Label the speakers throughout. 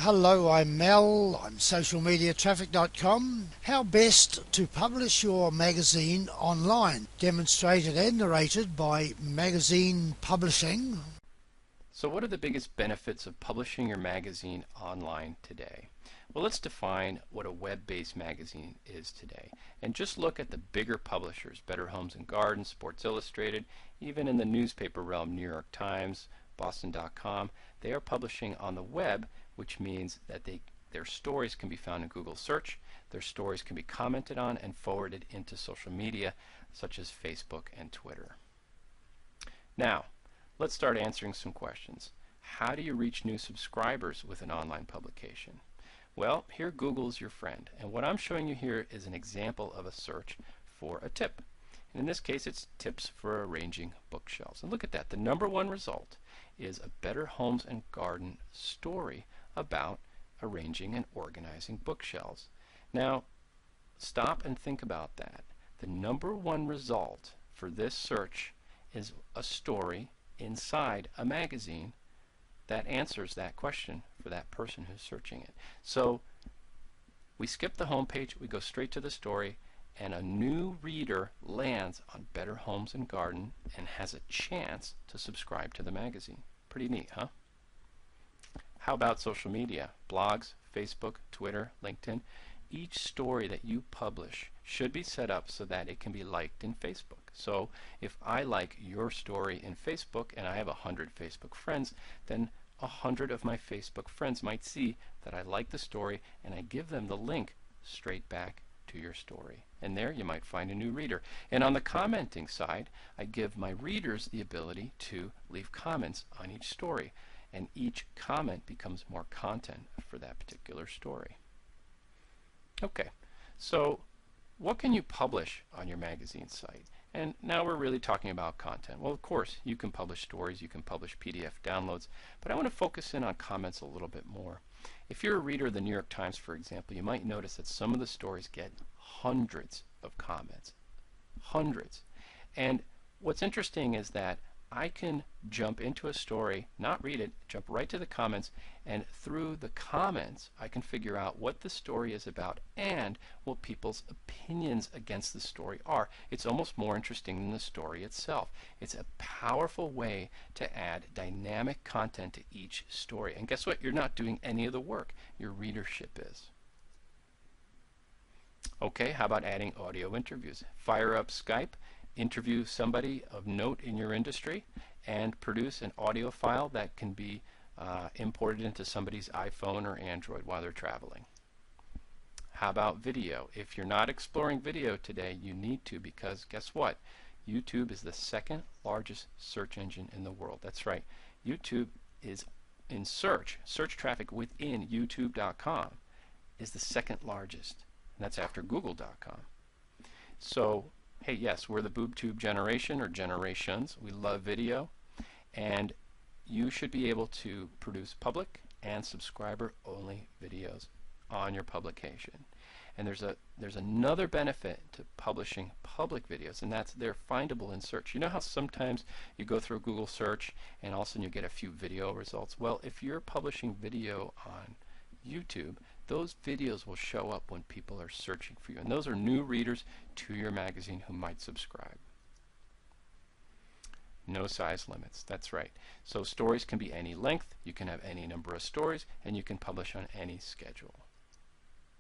Speaker 1: Hello, I'm Mel. I'm socialmediatraffic.com. How best to publish your magazine online, demonstrated and narrated by Magazine Publishing.
Speaker 2: So what are the biggest benefits of publishing your magazine online today? Well, let's define what a web-based magazine is today. And just look at the bigger publishers, Better Homes and Gardens, Sports Illustrated, even in the newspaper realm, New York Times, Boston.com. They are publishing on the web, which means that their stories can be found in Google search. Their stories can be commented on and forwarded into social media, such as Facebook and Twitter. Now, let's start answering some questions. How do you reach new subscribers with an online publication? Well, here Google is your friend, and what I'm showing you here is an example of a search for a tip. And in this case, it's tips for arranging bookshelves. And look at that. The #1 result is a Better Homes and Garden story about arranging and organizing bookshelves. Now, stop and think about that. The #1 result for this search is a story inside a magazine that answers that question for that person who's searching it. So we skip the home page, we go straight to the story, and a new reader lands on Better Homes and Garden and has a chance to subscribe to the magazine. Pretty neat, huh? How about social media? Blogs, Facebook, Twitter, LinkedIn. Each story that you publish should be set up so that it can be liked in Facebook. So if I like your story in Facebook and I have 100 Facebook friends, then 100 of my Facebook friends might see that I like the story and I give them the link straight back to your story. And there you might find a new reader. And on the commenting side, I give my readers the ability to leave comments on each story. And each comment becomes more content for that particular story. Okay, so what can you publish on your magazine site? And now we're really talking about content. Well, of course, you can publish stories, you can publish PDF downloads, but I want to focus in on comments a little bit more. If you're a reader of the New York Times, for example, you might notice that some of the stories get hundreds of comments. Hundreds. And what's interesting is that I can jump into a story, not read it, jump right to the comments, and through the comments I can figure out what the story is about and what people's opinions against the story are. It's almost more interesting than the story itself. It's a powerful way to add dynamic content to each story. And guess what? You're not doing any of the work. Your readership is. Okay, how about adding audio interviews? Fire up Skype, interview somebody of note in your industry, and produce an audio file that can be imported into somebody's iPhone or Android while they're traveling. How about video? If you're not exploring video today, you need to, because guess what? YouTube is the second largest search engine in the world. That's right. YouTube is in search traffic within youtube.com is the second largest, and that's after google.com. So hey, yes, we're the BoobTube generation or generations. We love video, and you should be able to produce public and subscriber-only videos on your publication. And there's another benefit to publishing public videos, and that's they're findable in search. You know how sometimes you go through Google search and all of a sudden you get a few video results? Well, if you're publishing video on YouTube, those videos will show up when people are searching for you, and those are new readers to your magazine who might subscribe. No size limits, that's right. So stories can be any length, you can have any number of stories, and you can publish on any schedule.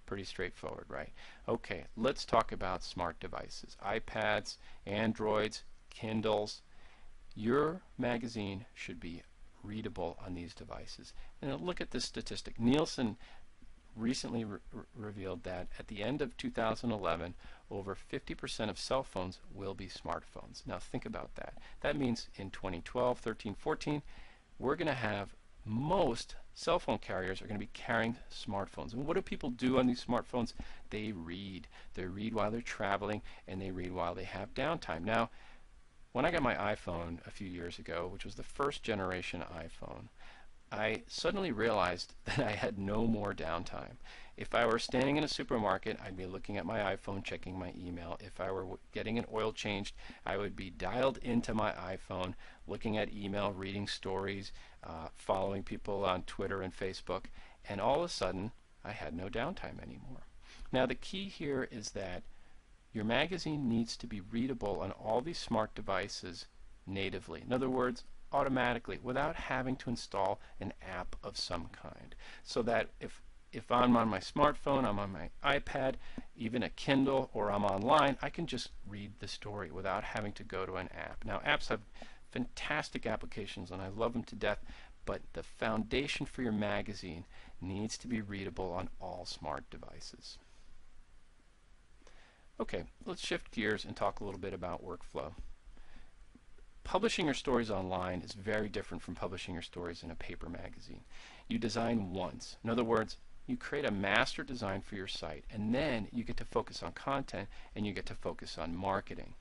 Speaker 2: Pretty straightforward, right? Okay, let's talk about smart devices. iPads, Androids, Kindles. Your magazine should be readable on these devices. And look at this statistic. Nielsen recently revealed that at the end of 2011, over 50% of cell phones will be smartphones. Now think about that. That means in 2012, 13, 14, we're going to have most cell phone carriers are going to be carrying smartphones. And what do people do on these smartphones? They read. They read while they're traveling, and they read while they have downtime. Now, when I got my iPhone a few years ago, which was the first generation iPhone, I suddenly realized that I had no more downtime. If I were standing in a supermarket, I'd be looking at my iPhone, checking my email. If I were getting an oil changed, I would be dialed into my iPhone, looking at email, reading stories, following people on Twitter and Facebook. and all of a sudden I had no downtime anymore. Now the key here is that your magazine needs to be readable on all these smart devices natively. In other words, automatically, without having to install an app of some kind. So that if I'm on my smartphone, I'm on my iPad, even a Kindle, or I'm online, I can just read the story without having to go to an app. Now, apps have fantastic applications, and I love them to death, but the foundation for your magazine needs to be readable on all smart devices. Okay, let's shift gears and talk a little bit about workflow. Publishing your stories online is very different from publishing your stories in a paper magazine. You design once. In other words, you create a master design for your site, and then you get to focus on content and you get to focus on marketing.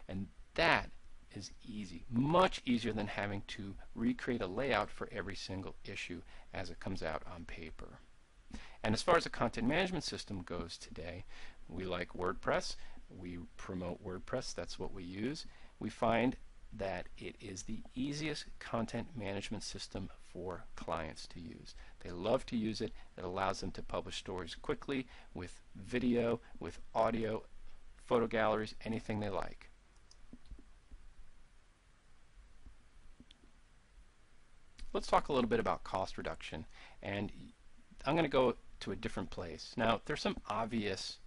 Speaker 2: And that is easy, much easier than having to recreate a layout for every single issue as it comes out on paper. And as far as the content management system goes today, we like WordPress. We promote WordPress. That's what we use. We find that it is the easiest content management system for clients to use. They love to use it. It allows them to publish stories quickly with video, with audio, photo galleries, anything they like. Let's talk a little bit about cost reduction, and I'm going to go to a different place. Now, there's some obvious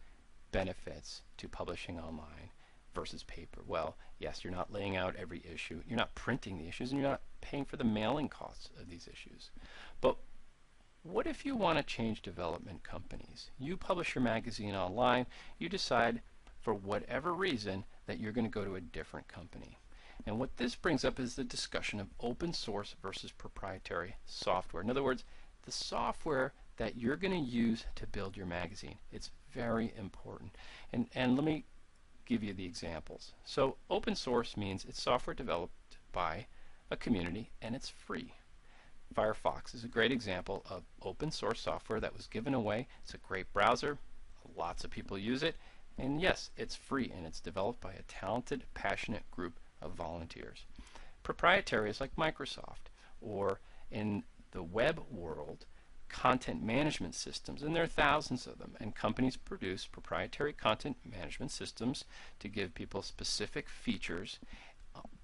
Speaker 2: benefits to publishing online versus paper. Well, yes, you're not laying out every issue, you're not printing the issues, and you're not paying for the mailing costs of these issues. But what if you want to change development companies? You publish your magazine online, you decide for whatever reason that you're going to go to a different company. And what this brings up is the discussion of open source versus proprietary software. In other words, the software that you're going to use to build your magazine. It's very important. And let me give you the examples. So open source means it's software developed by a community and it's free. Firefox is a great example of open source software that was given away. It's a great browser. Lots of people use it. And yes, it's free and it's developed by a talented, passionate group of volunteers. Proprietary is like Microsoft, or in the web world, content management systems, and there are thousands of them, and companies produce proprietary content management systems to give people specific features,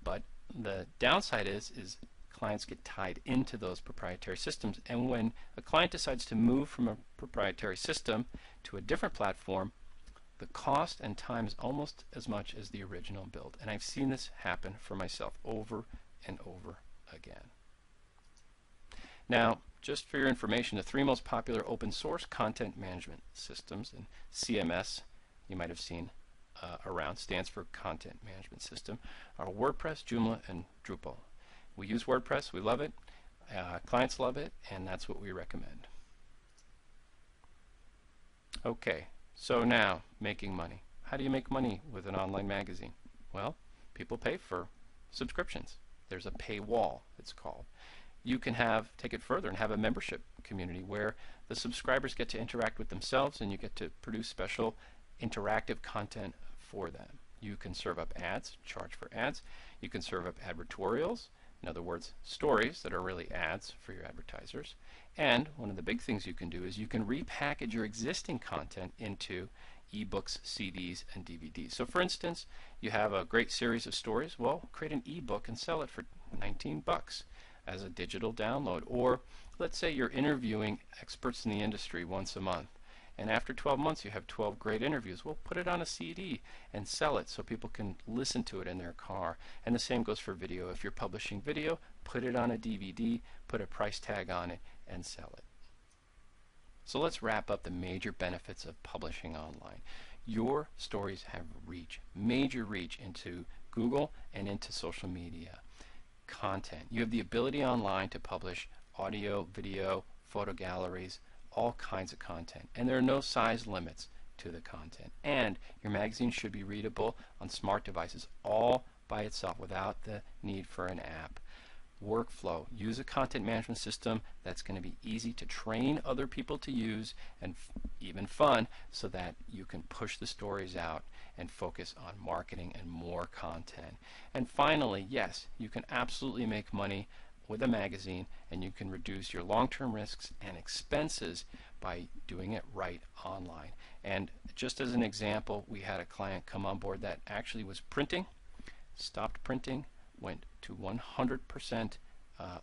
Speaker 2: but the downside is clients get tied into those proprietary systems, and when a client decides to move from a proprietary system to a different platform, the cost and time is almost as much as the original build, and I've seen this happen for myself over and over again. Now, just for your information, the three most popular open source content management systems, and CMS you might have seen around, stands for Content Management System, are WordPress, Joomla, and Drupal. We use WordPress, we love it, clients love it, and that's what we recommend. Okay, so now, making money. How do you make money with an online magazine? Well, people pay for subscriptions. There's a paywall, it's called. You can take it further and have a membership community where the subscribers get to interact with themselves and you get to produce special interactive content for them. You can serve up ads, charge for ads. You can serve up advertorials, in other words, stories that are really ads for your advertisers. And one of the big things you can do is you can repackage your existing content into ebooks, CDs, and DVDs. So for instance, you have a great series of stories. Well, create an ebook and sell it for 19 bucks. As a digital download. Or let's say you're interviewing experts in the industry once a month, and after 12 months you have 12 great interviews. Well, put it on a CD and sell it so people can listen to it in their car. And the same goes for video. If you're publishing video, put it on a DVD, put a price tag on it, and sell it. So let's wrap up the major benefits of publishing online. Your stories have reach, major reach into Google and into social media. Content. You have the ability online to publish audio, video, photo galleries, all kinds of content. And there are no size limits to the content. And your magazine should be readable on smart devices all by itself without the need for an app. Workflow. Use a content management system that's going to be easy to train other people to use and even fun so that you can push the stories out and focus on marketing and more content. And finally, yes, you can absolutely make money with a magazine, and you can reduce your long-term risks and expenses by doing it right online. And just as an example, we had a client come on board that actually was printing, stopped printing, went to 100%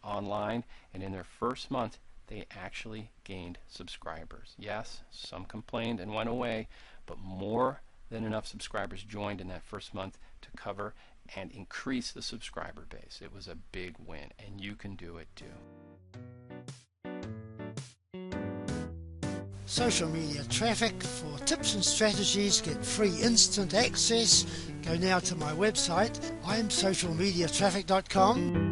Speaker 2: online, and in their first month they actually gained subscribers. Yes, some complained and went away, but more than enough subscribers joined in that first month to cover and increase the subscriber base. It was a big win, and you can do it too.
Speaker 1: Social media traffic. For tips and strategies, get free instant access. Go now to my website, imsocialmediatraffic.com.